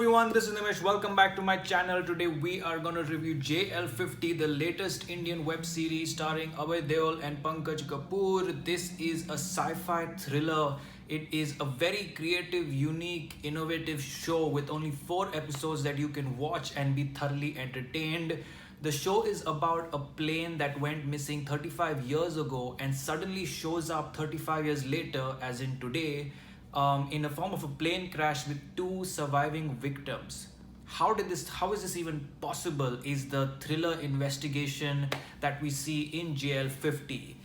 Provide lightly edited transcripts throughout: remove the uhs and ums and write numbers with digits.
everyone, this is Nimesh. Welcome back to my channel. Today we are gonna review JL50, the latest Indian web series starring Abhay Deol and Pankaj Kapoor. This is a sci-fi thriller. It is a very creative, unique, innovative show with only 4 episodes that you can watch and be thoroughly entertained. The show is about a plane that went missing 35 years ago and suddenly shows up 35 years later, as in today, in the form of a plane crash with 2 surviving victims. How is this even possible? Is the thriller investigation that we see in JL50.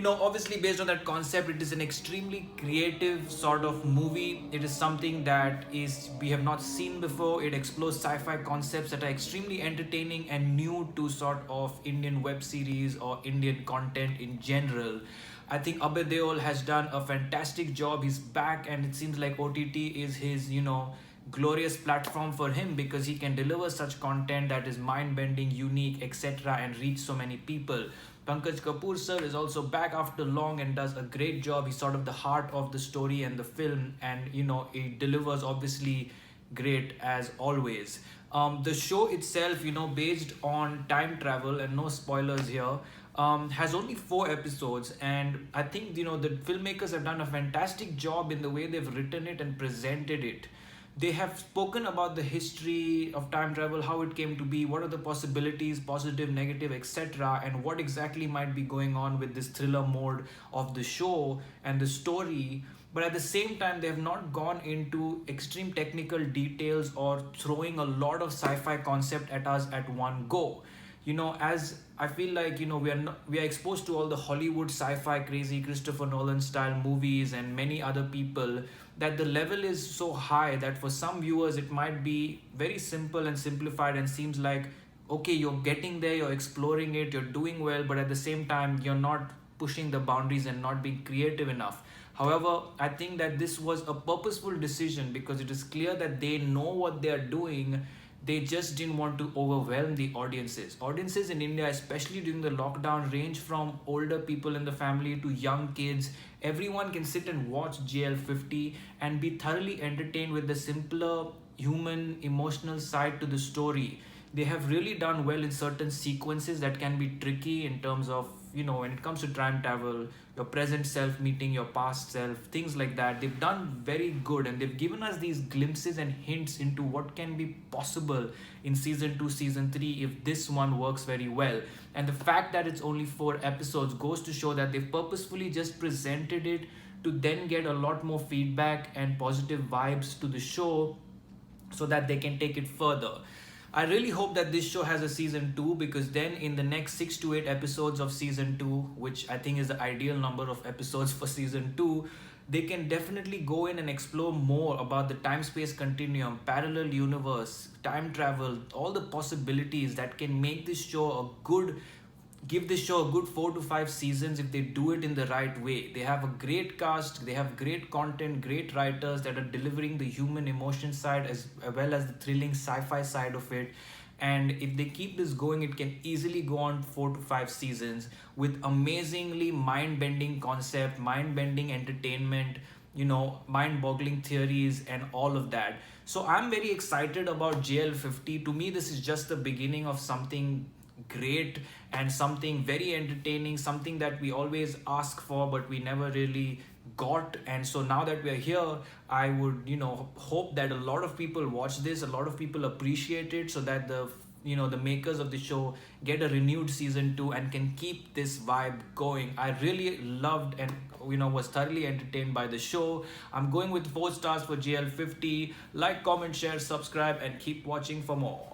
Obviously, based on that concept, it is an extremely creative sort of movie. It is something that is we have not seen before. It explores sci-fi concepts that are extremely entertaining and new to sort of Indian web series or Indian content in general. I think Abhay Deol has done a fantastic job. He's back, and it seems like OTT is his, glorious platform for him because he can deliver such content that is mind-bending, unique, etc., and reach so many people. Pankaj Kapoor sir is also back after long and does a great job. He's sort of the heart of the story and the film, and it delivers obviously great as always. The show itself, based on time travel, and no spoilers here, has only 4 episodes, and I think the filmmakers have done a fantastic job in the way they've written it and presented it. They have spoken about the history of time travel, how it came to be, what are the possibilities, positive, negative, etc., and what exactly might be going on with this thriller mode of the show and the story. But at the same time, they have not gone into extreme technical details or throwing a lot of sci-fi concept at us at one go. As I feel like we are exposed to all the Hollywood sci-fi crazy Christopher Nolan style movies and many other people, that the level is so high that for some viewers it might be very simple and simplified and seems like, okay, you're getting there, you're exploring it, you're doing well, but at the same time you're not pushing the boundaries and not being creative enough. However, I think that this was a purposeful decision because it is clear that they know what they are doing. They just didn't want to overwhelm the audiences. Audiences in India, especially during the lockdown, range from older people in the family to young kids. Everyone can sit and watch JL50 and be thoroughly entertained with the simpler human emotional side to the story. They have really done well in certain sequences that can be tricky in terms of, when it comes to time travel, your present self meeting your past self, things like that. They've done very good, and they've given us these glimpses and hints into what can be possible in season 2, season 3 if this one works very well. And the fact that it's only 4 episodes goes to show that they've purposefully just presented it to then get a lot more feedback and positive vibes to the show so that they can take it further. I really hope that this show has a season 2, because then in the next 6 to 8 episodes of season 2, which I think is the ideal number of episodes for season 2, they can definitely go in and explore more about the time space continuum, parallel universe, time travel, all the possibilities that can make this show a good give this show a good 4 to 5 seasons if they do it in the right way. They have a great cast, they have great content, great writers that are delivering the human emotion side as well as the thrilling sci-fi side of it. And if they keep this going, it can easily go on 4 to 5 seasons with amazingly mind-bending concept, mind-bending entertainment, mind-boggling theories and all of that. So I'm very excited about JL50. To me, this is just the beginning of something great and something very entertaining, something that we always ask for but we never really got. And so now that we are here, I would hope that a lot of people watch this, a lot of people appreciate it, so that the makers of the show get a renewed season 2 and can keep this vibe going. I really loved and was thoroughly entertained by the show. I'm going with 4 stars for JL50. Like, comment, share, subscribe, and keep watching for more.